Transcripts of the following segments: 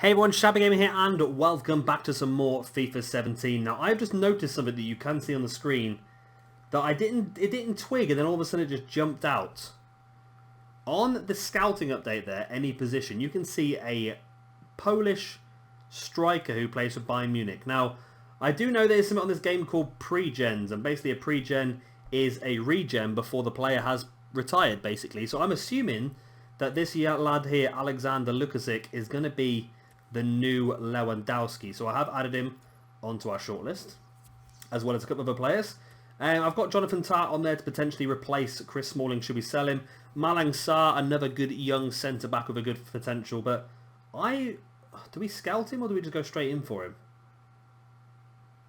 Hey everyone, Shabby Gamer here and welcome back to some more FIFA 17. Now I've just noticed something that you can see on the screen that it didn't twig and then all of a sudden it just jumped out. On the scouting update there, any position, you can see a Polish striker who plays for Bayern Munich. Now, I do know there's something on this game called pre-gens, and basically a pre-gen is a regen before the player has retired, basically. So I'm assuming that this lad here, Alexander Lukasic, is going to be the new Lewandowski. So I have added him onto our shortlist, as well as a couple of other players. I've got Jonathan Tah on there to potentially replace Chris Smalling should we sell him. Malang Sarr, another good young centre-back with a good potential. But do we scout him or do we just go straight in for him?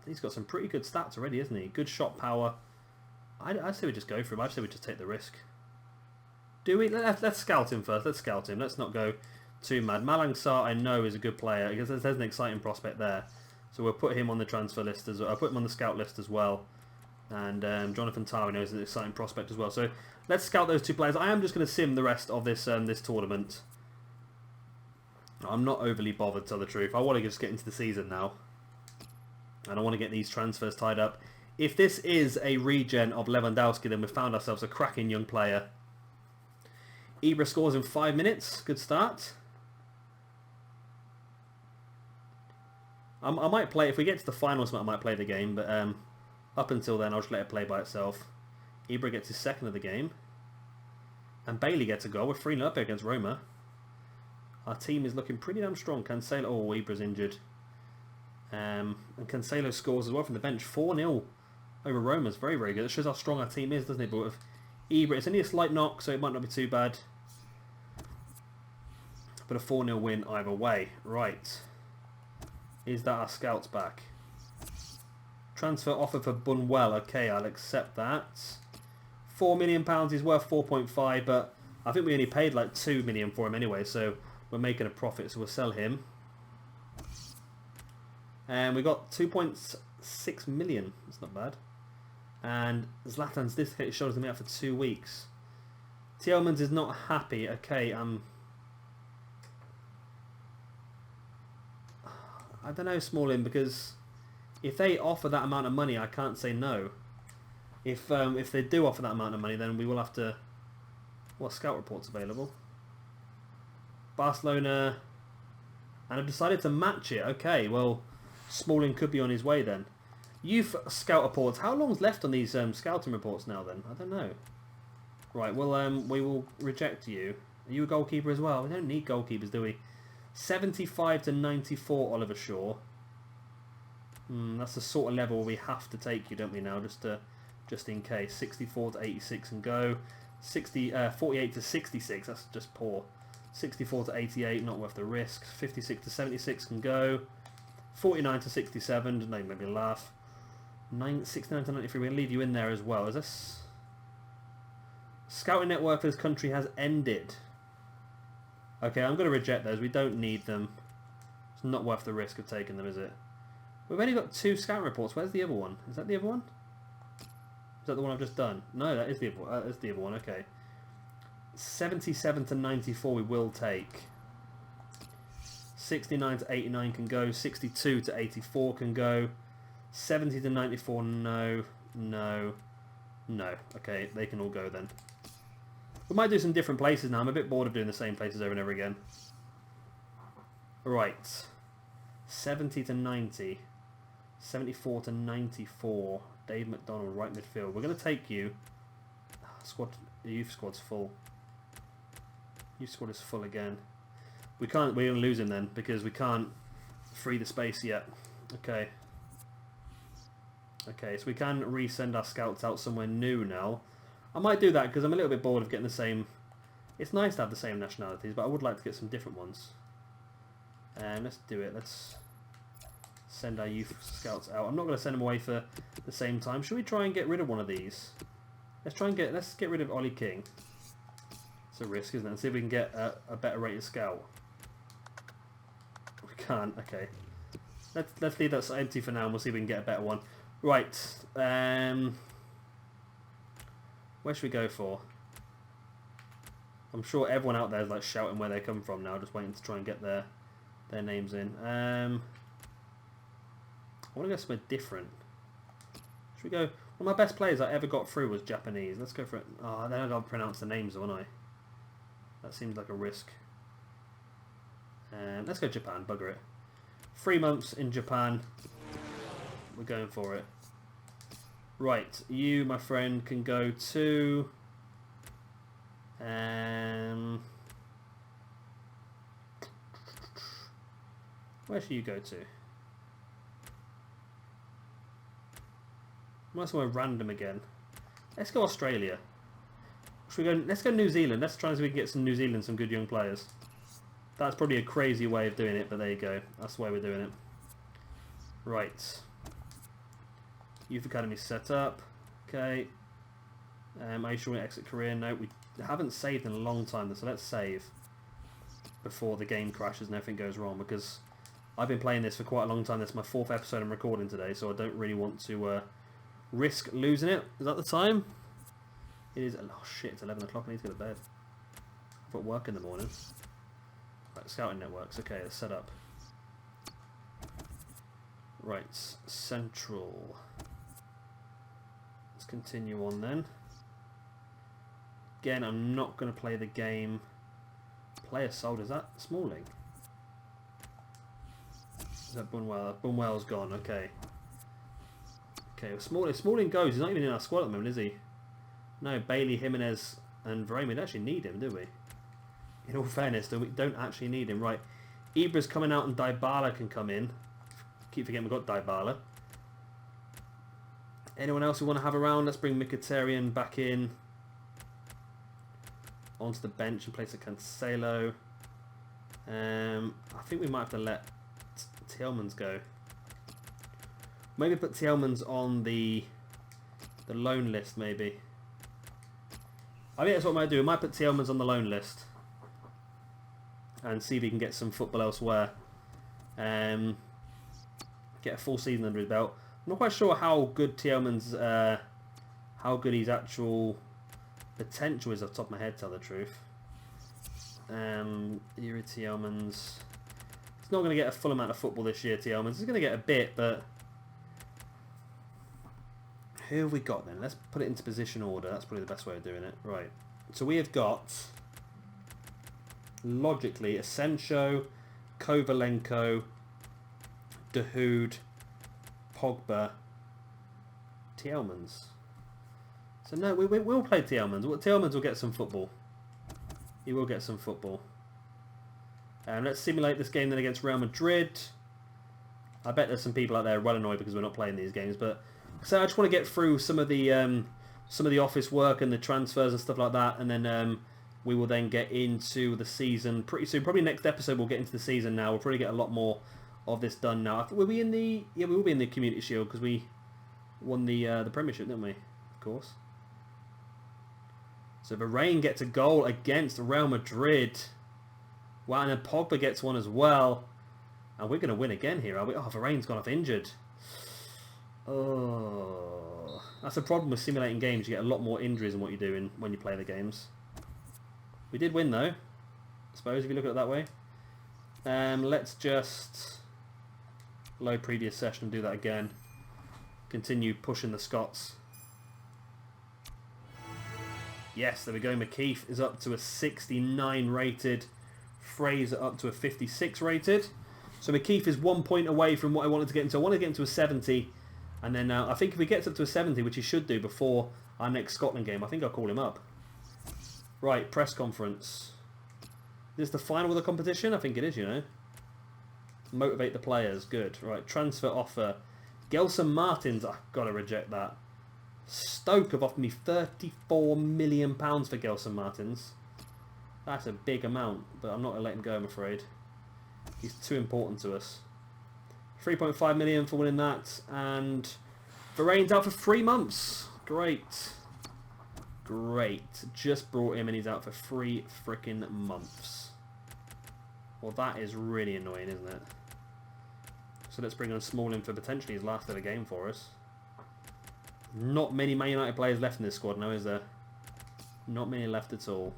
He's got some pretty good stats already, hasn't he? Good shot power. I say we just go for him. I say we just take the risk. Do we? Let's scout him first. Let's scout him. Let's not go too mad. Malang Sarr, I know, is a good player because there's an exciting prospect there. So we'll put him on the transfer list as well. I'll put him on the scout list as well. And Jonathan Tah, we know, is an exciting prospect as well. So let's scout those two players. I am just going to sim the rest of this this tournament. I'm not overly bothered, to tell the truth. I want to just get into the season now. And I want to get these transfers tied up. If this is a regen of Lewandowski, then we've found ourselves a cracking young player. Ibra scores in 5 minutes. Good start. I might play, if we get to the finals, I might play the game, but up until then, I'll just let it play by itself. Ibra gets his second of the game. And Bailey gets a goal. We're 3-0 up here against Roma. Our team is looking pretty damn strong. Cancelo, oh, Ibra's injured. And Cancelo scores as well from the bench. 4-0 over Roma's very, very good. It shows how strong our team is, doesn't it? But with Ibra, it's only a slight knock, so it might not be too bad. But a 4-0 win either way. Right. Is that our scouts back? Transfer offer for Bunwell. Okay, I'll accept that. £4 million is worth 4.5, but I think we only paid like 2 million for him anyway, so we're making a profit, so we'll sell him. And we got 2.6 million. That's not bad. And Zlatan's discount shows them out for 2 weeks. Tielemans is not happy. Okay, I don't know, Smalling, because if they offer that amount of money, I can't say no. If they do offer that amount of money, then we will have to... What scout reports available? Barcelona, and I've decided to match it. Okay, well, Smalling could be on his way then. Youth scout reports. How long's left on these scouting reports now? Then I don't know. Right, well, we will reject you. Are you a goalkeeper as well? We don't need goalkeepers, do we? 75 to 94, Oliver Shaw. That's the sort of level we have to take you, don't we? Now, just in case. 64 to 86 and go. 48 to 66. That's just poor. 64 to 88, not worth the risk. 56 to 76 can go. 49 to 67, doesn't make me laugh. 69 to 93, we're going to leave you in there as well. Is this... Scouting network for this country has ended. Okay, I'm going to reject those. We don't need them. It's not worth the risk of taking them, is it? We've only got 2 scouting reports. Where's the other one? Is that the other one? Is that the one I've just done? No, that is the other one. Okay. 77 to 94 we will take. 69 to 89 can go. 62 to 84 can go. 70 to 94, no. No. No. Okay, they can all go then. We might do some different places now. I'm a bit bored of doing the same places over and over again. Right. 70 to 90. 74 to 94. Dave McDonald, right midfield. We're going to take you. The youth squad's full. Youth squad is full again. We're going to lose him then because we can't free the space yet. Okay. Okay, so we can resend our scouts out somewhere new now. I might do that because I'm a little bit bored of getting the same... It's nice to have the same nationalities, but I would like to get some different ones. And let's do it. Let's send our youth scouts out. I'm not going to send them away for the same time. Should we try and get rid of one of these? Let's get rid of Ollie King. It's a risk, isn't it? And see if we can get a better rated scout. We can't. Okay. Let's leave that empty for now and we'll see if we can get a better one. Right. Where should we go for? I'm sure everyone out there is like shouting where they come from now, just waiting to try and get their their names in. I want to go somewhere different. Should we go... One of my best players I ever got through was Japanese. Let's go for it. Oh, then I've got to pronounce the names, won't I? That seems like a risk. Let's go Japan, bugger it. 3 months in Japan. We're going for it. Right, you, my friend, can go to... where should you go to? Might as well random again. Let's go Australia. Should we go? Let's go New Zealand. Let's try and see if we can get some New Zealand, some good young players. That's probably a crazy way of doing it, but there you go. That's the way we're doing it. Right. Youth Academy set up. Okay. Are you sure we exit career? No, we haven't saved in a long time, so let's save before the game crashes and everything goes wrong, because I've been playing this for quite a long time. This is my 4th episode I'm recording today, so I don't really want to risk losing it. Is that the time? It is. Oh shit, it's 11 o'clock. I need to go to bed. I've got work in the morning. Right, scouting networks. Okay, let's set up. Right, central. Let's continue on then. Again, I'm not going to play the game. Player sold. Is that Smalling? Is that Bunwell? Bunwell's gone. Okay. Okay, well, Smalling goes. He's not even in our squad at the moment, is he? No, Bailey, Jimenez, and Varane. We don't actually need him, do we? In all fairness, we don't actually need him. Right, Ibra's coming out and Dybala can come in. Keep forgetting we've got Dybala. Anyone else we want to have around? Let's bring Mkhitaryan back in. Onto the bench and place a Cancelo. I think we might have to let Tielemans go. Maybe put Tielemans on the loan list, maybe. I think that's what I might do. I might put Tielemans on the loan list and see if he can get some football elsewhere. Get a full season under his belt. I'm not quite sure how good Tielemans, how good his actual potential is off the top of my head, to tell the truth. Yuri Tielemans. He's not going to get a full amount of football this year, Tielemans. He's going to get a bit, but... Who have we got then? Let's put it into position order. That's probably the best way of doing it. Right. So we have got, logically, Asensio, Kovalenko, Dahoud, Pogba, Tielemans. So no, we'll play Tielemans. Tielemans will get some football. He will get some football. Let's simulate this game then against Real Madrid. I bet there's some people out there well annoyed because we're not playing these games, but so I just want to get through some of the office work and the transfers and stuff like that, and then we will then get into the season pretty soon. Probably next episode we'll get into the season now. We'll probably get a lot more of this done now. Will we in the we will be in the Community Shield because we won the Premiership, didn't we? Of course. So Varane gets a goal against Real Madrid. Wow, and then Pogba gets one as well. And we're going to win again here, are we? Oh, Varane's gone off injured. Oh, that's a problem with simulating games. You get a lot more injuries than what you do when you play the games. We did win though, I suppose, if you look at it that way. Let's just load previous session and do that again. Continue pushing the Scots. Yes, there we go. McKeith is up to a 69 rated. Fraser up to a 56 rated. So McKeith is 1 point away from what I wanted to get into. I want to get into a 70. And then I think if he gets up to a 70, which he should do before our next Scotland game, I think I'll call him up. Right, press conference. Is this the final of the competition? I think it is, you know. Motivate the players. Good. Right, transfer offer. Gelson Martins. I've got to reject that. Stoke have offered me £34 million for Gelson Martins. That's a big amount, but I'm not going to let him go, I'm afraid. He's too important to us. 3.5 million for winning that, and Varane's out for 3 months. Great. Great. Just brought him and he's out for 3 freaking months. Well, that is really annoying, isn't it? So let's bring on Smalling for potentially his last ever game for us. Not many Man United players left in this squad now, is there? Not many left at all.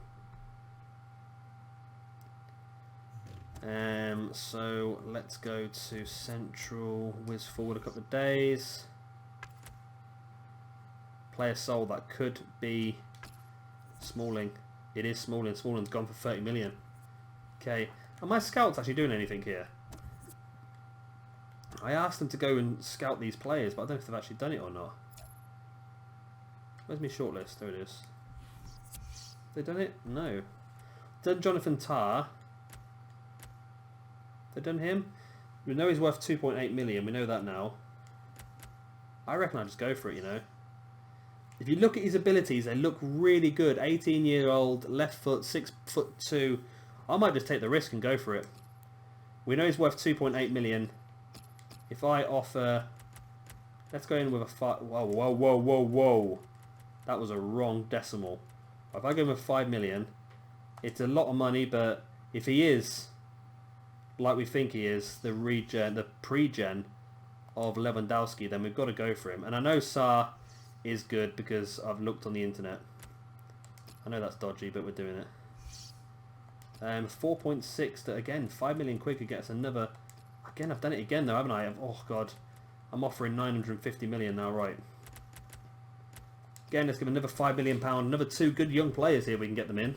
So let's go to Central, whiz forward a couple of days. Player sold, that could be Smalling. It is Smalling. Smalling's gone for 30 million. Okay. Are my scouts actually doing anything here? I asked them to go and scout these players, but I don't know if they've actually done it or not. Where's my shortlist? There it is. They done it? No. Done Jonathan Tah. They done him? We know he's worth 2.8 million. We know that now. I reckon I'll just go for it, you know. If you look at his abilities, they look really good. 18-year-old, left foot, 6'2". I might just take the risk and go for it. We know he's worth 2.8 million. If I offer... Let's go in with a 5... Whoa, whoa, whoa, whoa, whoa. That was a wrong decimal. If I go in with 5 million, it's a lot of money, but if he is, like we think he is, the pre-gen of Lewandowski, then we've got to go for him. And I know Sarr is good because I've looked on the internet. I know that's dodgy, but we're doing it. 4.6 to, again, 5 million quicker gets another... Again, I've done it again though, haven't I? Oh god. I'm offering 950 million now, right. Again, let's give another £5 million, another 2 good young players here, we can get them in.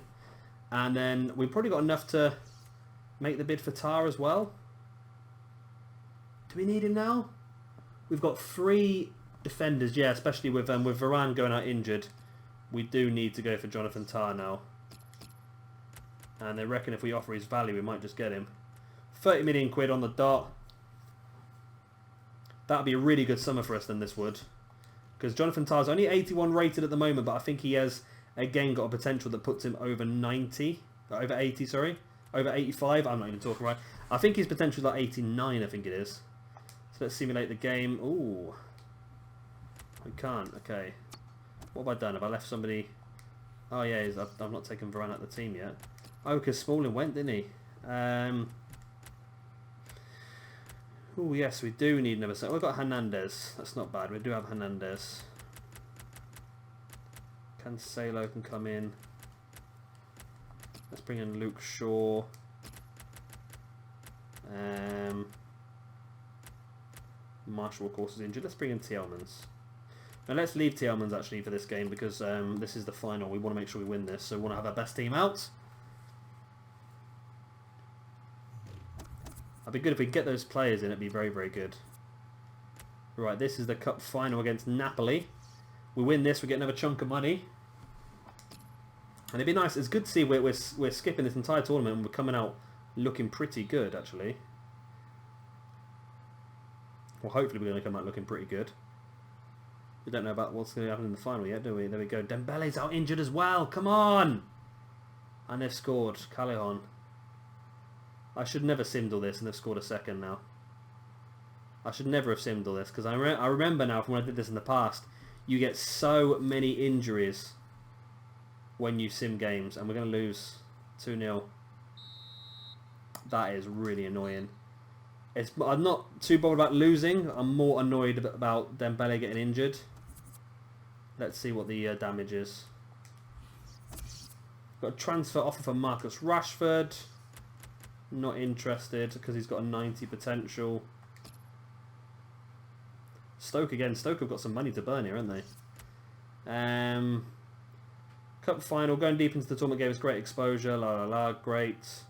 And then we've probably got enough to make the bid for Tar as well. Do we need him now? We've got 3 defenders, yeah, especially with Varane going out injured. We do need to go for Jonathan Tah now. And they reckon if we offer his value, we might just get him. 30 million quid on the dot. That would be a really good summer for us then, this would. Because Jonathan Tah's only 81 rated at the moment, but I think he has, again, got a potential that puts him over 90. Over 80, sorry. Over 85. I'm not even talking right. I think his potential is like 89, I think it is. So let's simulate the game. Ooh. We can't. Okay. What have I done? Have I left somebody... Oh, yeah. I've not taken Varane out of the team yet. Oh, because Smalling went, didn't he? Oh, yes, we do need another set. We've got Hernandez. That's not bad. We do have Hernandez. Cancelo can come in. Let's bring in Luke Shaw. Marshall, of course, is injured. Let's bring in Tielemans. Now, let's leave Tielemans, actually, for this game because this is the final. We want to make sure we win this, so we want to have our best team out. It'd be good if we get those players in. It'd be very, very good. Right, this is the cup final against Napoli. We win this, we get another chunk of money. And it'd be nice. It's good to see we're skipping this entire tournament and we're coming out looking pretty good, actually. Well, hopefully we're going to come out looking pretty good. We don't know about what's going to happen in the final yet, do we? There we go. Dembele's out injured as well. Come on! And they've scored. Callejon. I should never simmed all this, and they've scored a second now. I should never have simmed all this, because I remember now from when I did this in the past, you get so many injuries when you sim games, and we're going to lose 2-0. That is really annoying. I'm not too bothered about losing, I'm more annoyed about Dembele getting injured. Let's see what the damage is. Got a transfer offer for Marcus Rashford. Not interested because he's got a 90 potential. Stoke again. Stoke have got some money to burn here, haven't they? Cup final. Going deep into the tournament gave us great exposure. La la la. Great.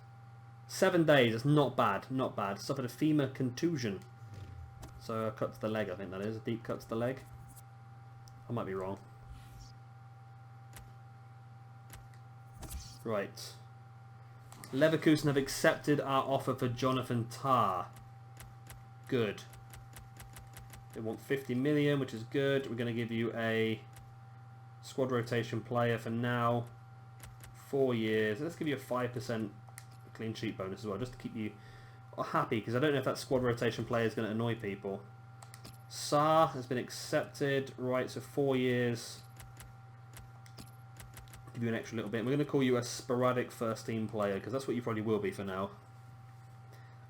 7 days. That's not bad. Not bad. Suffered a femur contusion. So a cut to the leg, I think that is. A deep cut to the leg. I might be wrong. Right. Leverkusen have accepted our offer for Jonathan Tah. Good. They want 50 million, which is good. We're going to give you a squad rotation player for now. 4 years. Let's give you a 5% clean sheet bonus as well, just to keep you happy, because I don't know if that squad rotation player is going to annoy people. Sarr has been accepted. Right, so 4 years. Give you an extra little bit. We're going to call you a sporadic first team player because that's what you probably will be for now.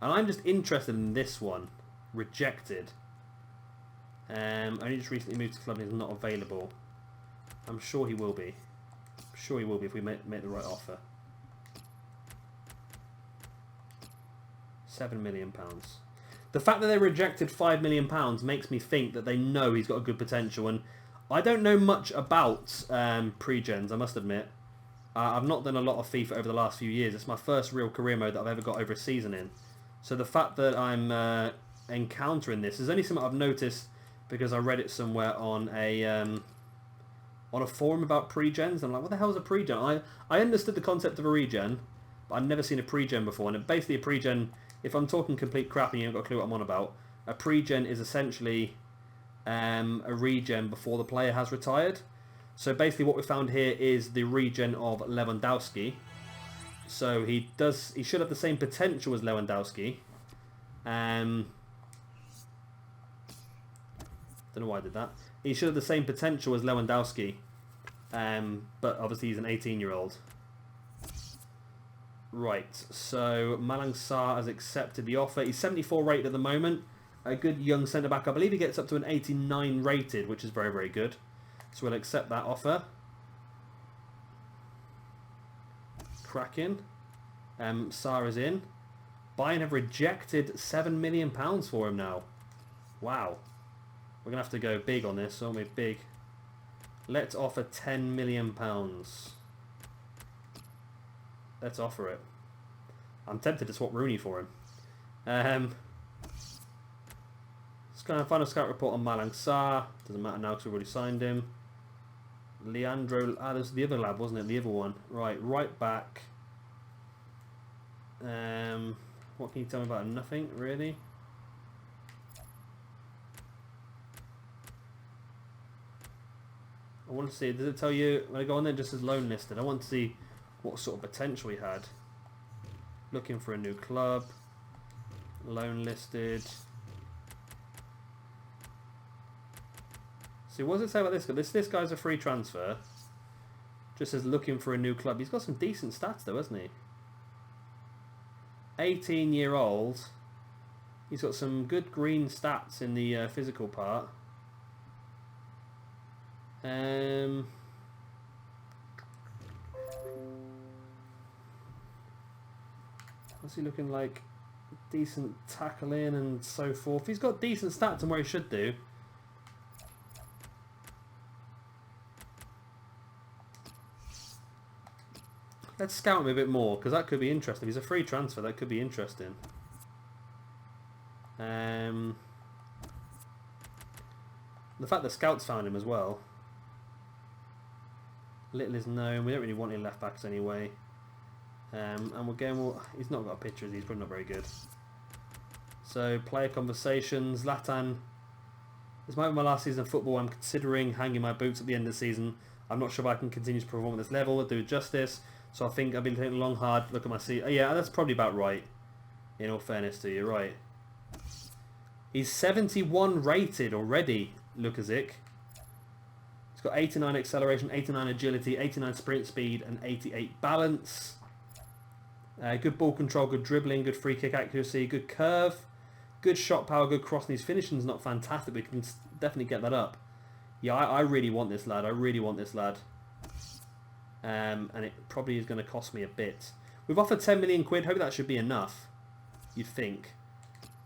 And I'm just interested in this one. Rejected. Only just recently moved to the club and is not available. I'm sure he will be. I'm sure he will be if we make the right offer. £7 million. The fact that they rejected £5 million makes me think that they know he's got a good potential. And I don't know much about pre-gens, I must admit. I've not done a lot of FIFA over the last few years. It's my first real career mode that I've ever got over a season in. So the fact that I'm encountering this is only something I've noticed because I read it somewhere on a forum about pre-gens. I'm like, what the hell is a pre-gen? I understood the concept of a regen, but I've never seen a pre-gen before. And basically a pre-gen, if I'm talking complete crap and you haven't got a clue what I'm on about, a pre-gen is essentially a regen before the player has retired. So basically what we found here is the regen of Lewandowski. So he should have the same potential as Lewandowski. Don't know why I did that. He should have the same potential as Lewandowski. But obviously he's an 18-year-old. Right, so Malang Sarr has accepted the offer. He's 74 rated at the moment. A good young centre-back. I believe he gets up to an 89 rated, which is very, very good. So we'll accept that offer. Cracking. Sarr is in. Bayern have rejected £7 million for him now. Wow. We're going to have to go big on this, aren't we? Big. Let's offer £10 million. Let's offer it. I'm tempted to swap Rooney for him. Let's go and find a scout report on Malang Sarr. Doesn't matter now because we've already signed him. Leandro... Ah, this was the other lad, wasn't it? The other one. Right back. What can you tell me about him? Nothing, really. I want to see... Does it tell you... When I go on there, just as loan listed. I want to see what sort of potential he had. Looking for a new club. Loan listed. See, what does it say about this guy? This guy's a free transfer. Just says looking for a new club. He's got some decent stats though, hasn't he? 18-year-old. He's got some good green stats in the physical part. What's he looking like? Decent tackling and so forth. He's got decent stats and where he should do. Let's scout him a bit more, because that could be interesting. If he's a free transfer, that could be interesting. The fact that scouts found him as well. Little is known. We don't really want any left backs anyway. And we're going... Well, he's not got a picture, he's probably not very good. So, player conversations. Zlatan. This might be my last season of football. I'm considering hanging my boots at the end of the season. I'm not sure if I can continue to perform at this level or do it justice. So I think I've been taking a long, hard look at my seat. Yeah, that's probably about right. In all fairness to you, right. He's 71 rated already, Lukazic. He's got 89 acceleration, 89 agility, 89 sprint speed, and 88 balance. Good ball control, good dribbling, good free kick accuracy, good curve, good shot power, good crossing. His finishing's not fantastic, but we can definitely get that up. Yeah, I really want this lad. I really want this lad. And it probably is going to cost me a bit. We've offered 10 million quid. Hope that should be enough. You'd think.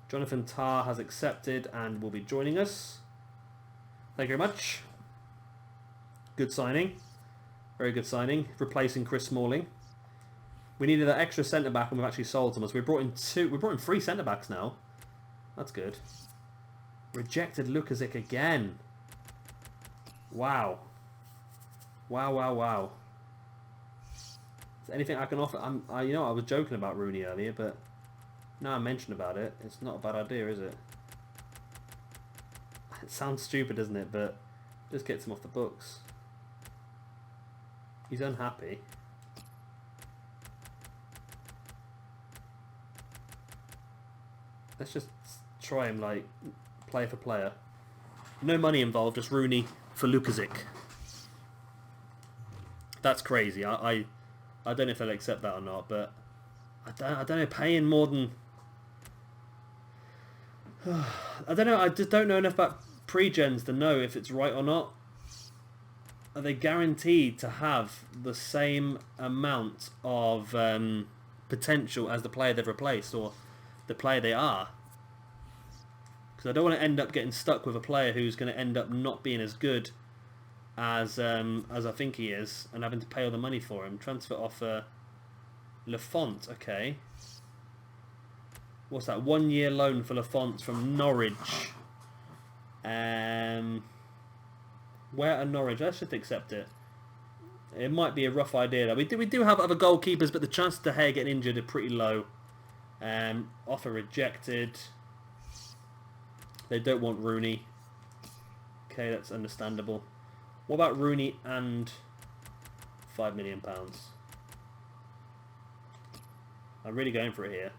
Jonathan Tah has accepted and will be joining us. Thank you very much. Good signing. Very good signing. Replacing Chris Smalling. We needed that extra centre back and we've actually sold someone. So we brought in 3 centre backs now. That's good. Rejected Lukazic again. Wow. Wow, wow, wow. Is there anything I can offer? You know, I was joking about Rooney earlier, but now I mentioned about it, it's not a bad idea, is it? It sounds stupid, doesn't it? But just gets him off the books. He's unhappy. Let's just try him, like, player for player. No money involved, just Rooney for Lukazic. That's crazy. I don't know if they'll accept that or not, but I don't know, paying more than... I don't know, I just don't know enough about pre-gens to know if it's right or not. Are they guaranteed to have the same amount of potential as the player they've replaced? Or the player they are. Because I don't want to end up getting stuck with a player who's going to end up not being as good as I think he is, and having to pay all the money for him. Transfer offer, Lafont, okay. What's that? 1 year loan for Lafont from Norwich. Where are Norwich? Let's just accept it. It might be a rough idea though. We do have other goalkeepers, but the chances of De Gea getting injured are pretty low. Offer rejected. They don't want Rooney. Okay, that's understandable. What about Rooney and £5 million? I'm really going for it here.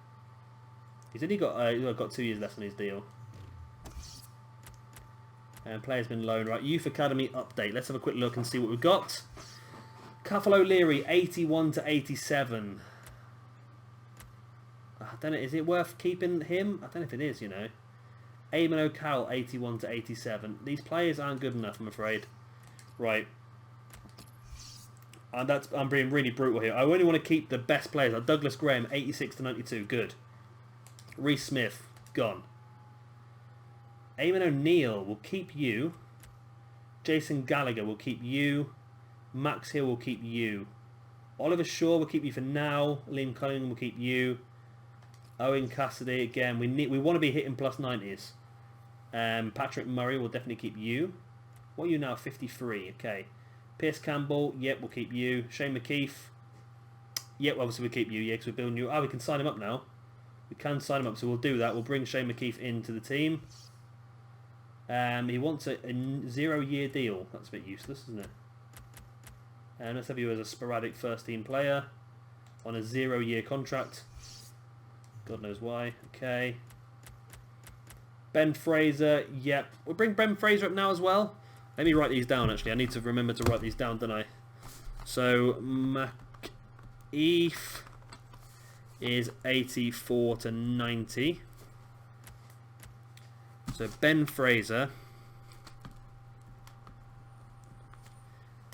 He's only got 2 years left on his deal. And player's been loaned. Right, Youth Academy update. Let's have a quick look and see what we've got. Cathal O'Leary, 81 to 87. I don't know, is it worth keeping him? I don't know if it is, you know. Eamon O'Carroll, 81 to 87. These players aren't good enough, I'm afraid. Right. And I'm being really brutal here. I only want to keep the best players. Like Douglas Graham, 86 to 92. Good. Reece Smith, gone. Eamon O'Neill will keep you. Jason Gallagher will keep you. Max Hill will keep you. Oliver Shaw will keep you for now. Liam Cunningham will keep you. Owen Cassidy, again, we want to be hitting plus 90s. Patrick Murray will definitely keep you. What are you now? 53. Okay. Pierce Campbell, yep, we'll keep you. Shane McKeith, yep, obviously we'll keep you, yeah, because we're building you. Oh, we can sign him up now. We can sign him up, so we'll do that. We'll bring Shane McKeith into the team. He wants a 0-year deal. That's a bit useless, isn't it? And let's have you as a sporadic first-team player on a 0-year contract. God knows why. Okay. Ben Fraser, yep. We'll bring Ben Fraser up now as well. Let me write these down, actually. I need to remember to write these down, don't I? So, McEath is 84 to 90. So, Ben Fraser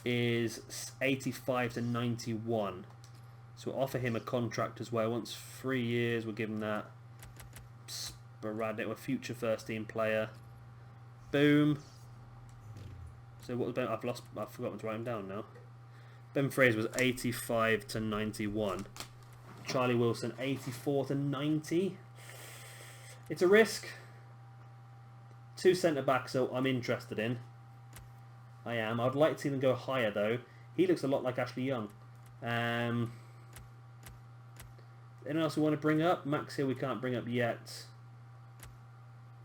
is 85 to 91. So, we'll offer him a contract as well. Once 3 years, we'll give him that. Sporadic, a future first-team player. Boom. So what was Ben? I've forgotten to write him down now. Ben Fraser was 85 to 91. Charlie Wilson 84 to 90. It's a risk. 2 centre backs, so I'm interested in. I am. I'd like to see them go higher though. He looks a lot like Ashley Young. Anyone else we want to bring up? Max Hill we can't bring up yet.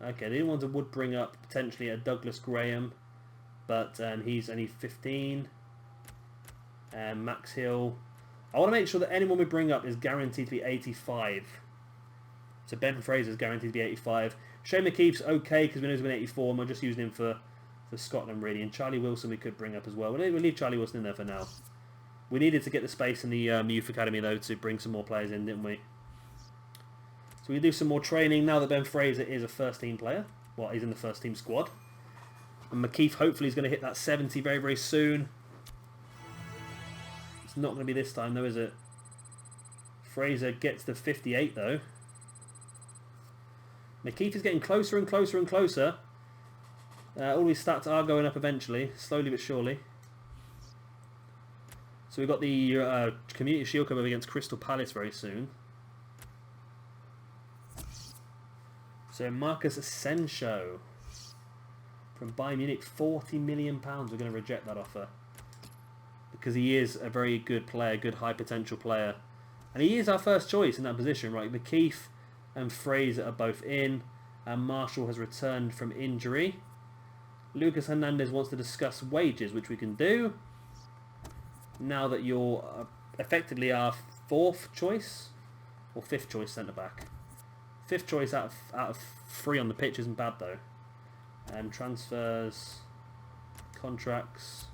Okay, the only ones I would bring up potentially are Douglas Graham. But he's only 15. Max Hill. I want to make sure that anyone we bring up is guaranteed to be 85. So Ben Fraser is guaranteed to be 85. Shane McKeith's okay because we know he's been 84 and we're just using him for Scotland really. And Charlie Wilson we could bring up as well. We'll leave Charlie Wilson in there for now. We needed to get the space in the Youth Academy though to bring some more players in, didn't we? So we do some more training now that Ben Fraser is a first team player. Well, he's in the first team squad. And McKeith hopefully is going to hit that 70 very, very soon. It's not going to be this time though, is it? Fraser gets to 58 though. McKeith is getting closer and closer and closer. All these stats are going up eventually, slowly but surely. So we've got the Community Shield coming up against Crystal Palace very soon. So Marcus Asensio from Bayern Munich, £40 million. We're going to reject that offer because he is a very good player, good high potential player, and he is our first choice in that position, right? McKeith and Fraser are both in, and Marshall has returned from injury. Lucas Hernandez wants to discuss wages, which we can do now that you're effectively our 4th choice or 5th choice centre back. 5th choice out of 3 on the pitch isn't bad though. Transfers, contracts.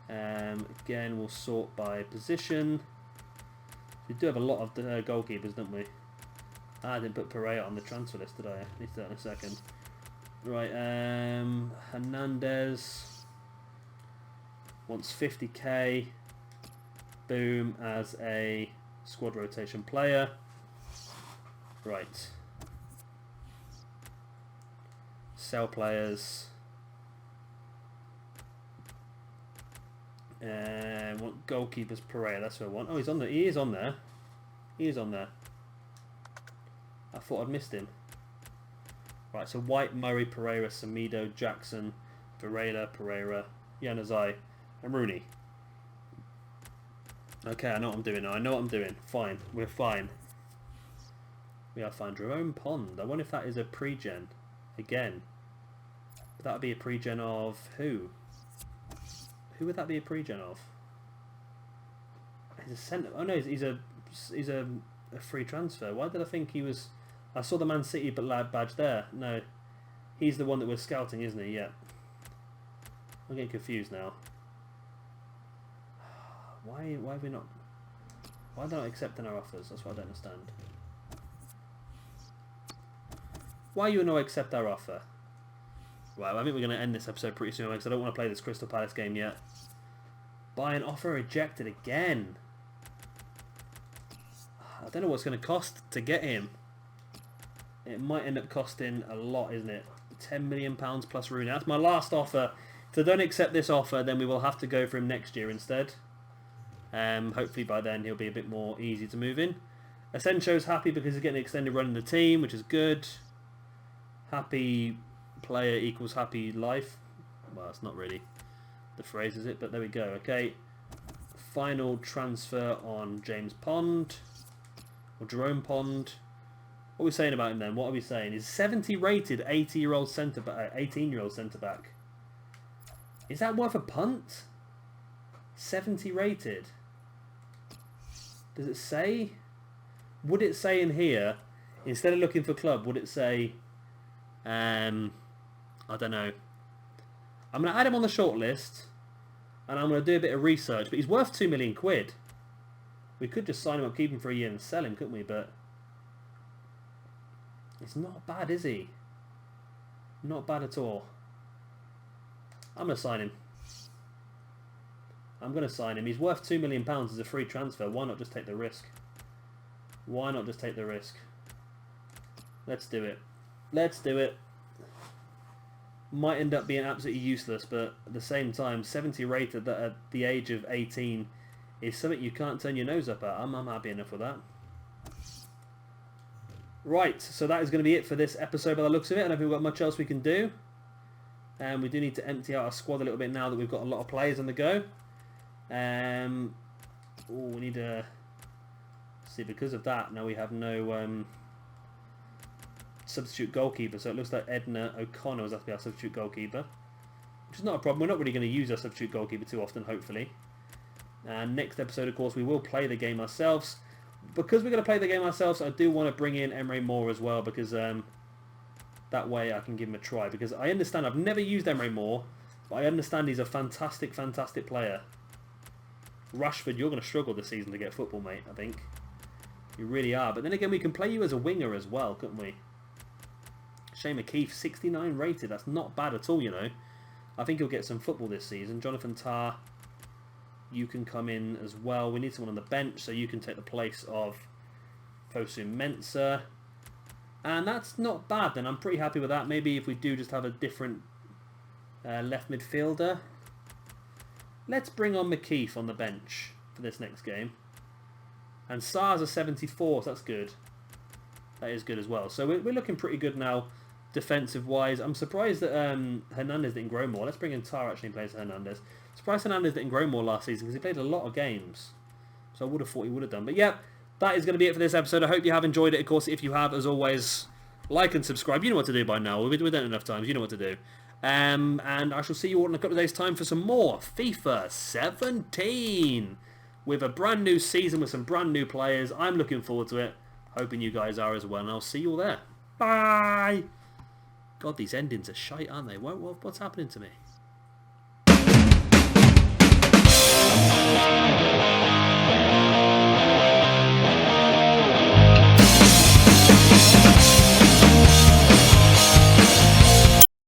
Again, we'll sort by position. We do have a lot of goalkeepers, don't we? I didn't put Pereira on the transfer list, did I? I need to do that in a second. Right, Hernandez wants 50k. Boom, as a squad rotation player. Right. Sell players. And want goalkeepers Pereira. That's what I want. Oh, he's on there. He is on there. He is on there. I thought I'd missed him. Right, so White, Murray, Pereira, Samido, Jackson, Pereira, Yanazai, and Rooney. Okay, I know what I'm doing now. I know what I'm doing. Fine. We're fine. We are fine. Jerome Pond. I wonder if that is a pre-gen. Again. That would be a pre-gen of who? Who would that be a pre-gen of? He's a centre. Oh no, he's a free transfer. Why did I think he was? I saw the Man City badge there. No, he's the one that we're scouting, isn't he? Yeah. I'm getting confused now. Why have we not? Why are they not accepting our offers? That's what I don't understand. Why you not accept our offer? Well, I think we're going to end this episode pretty soon because I don't want to play this Crystal Palace game yet. Buy an offer rejected again. I don't know what's going to cost to get him. It might end up costing a lot, isn't it? £10 million plus Rooney. That's my last offer. If they don't accept this offer, then we will have to go for him next year instead. Hopefully by then he'll be a bit more easy to move in. Asensio's happy because he's getting an extended run in the team, which is good. Happy player equals happy life. Well, that's not really the phrase, is it? But there we go. Okay. Final transfer on James Pond. Or Jerome Pond. What are we saying about him then? What are we saying? He's 70 rated 18-year-old centre back. Is that worth a punt? 70 rated. Does it say? Would it say in here, instead of looking for club, would it say, I don't know. I'm going to add him on the short list, and I'm going to do a bit of research, but he's worth 2 million quid. We could just sign him up, keep him for a year and sell him, couldn't we? But it's not bad, is he? Not bad at all. I'm going to sign him. I'm going to sign him. He's worth £2 million as a free transfer. Why not just take the risk? Why not just take the risk? Let's do it. Let's do it. Might end up being absolutely useless, but at the same time, 70 rated that at the age of 18 is something you can't turn your nose up at. I'm happy enough with that. Right, so that is going to be it for this episode by the looks of it. I don't think we've got much else we can do. And we do need to empty out our squad a little bit now that we've got a lot of players on the go. We need to see, because of that, now we have no substitute goalkeeper, so it looks like Edna O'Connor is have to be our substitute goalkeeper, which is not a problem. We're not really going to use our substitute goalkeeper too often, hopefully. And next episode, of course, we will play the game ourselves. Because we're going to play the game ourselves, I do want to bring in Emre Moore as well, because that way I can give him a try. Because I understand, I've never used Emre Moore, but I understand he's a fantastic, fantastic player. Rashford, you're going to struggle this season to get football, mate, I think. You really are. But then again, we can play you as a winger as well, couldn't we? Shane McKeith, 69 rated. That's not bad at all, you know. I think he'll get some football this season. Jonathan Tah, you can come in as well. We need someone on the bench, so you can take the place of Fosu Mensah. And that's not bad then. I'm pretty happy with that. Maybe if we do just have a different left midfielder. Let's bring on McKeith on the bench for this next game. And Sarr's a 74, so that's good. That is good as well. So we're looking pretty good now, defensive-wise. I'm surprised that Hernandez didn't grow more. Let's bring in Tar actually in place of Hernandez. Surprised Hernandez didn't grow more last season because he played a lot of games. So I would have thought he would have done. But yeah, that is going to be it for this episode. I hope you have enjoyed it. Of course, if you have, as always, like and subscribe. You know what to do by now. We've done it enough times. You know what to do. And I shall see you all in a couple of days' time for some more FIFA 17 with a brand new season with some brand new players. I'm looking forward to it. Hoping you guys are as well. And I'll see you all there. Bye! God, these endings are shite, aren't they? What's happening to me?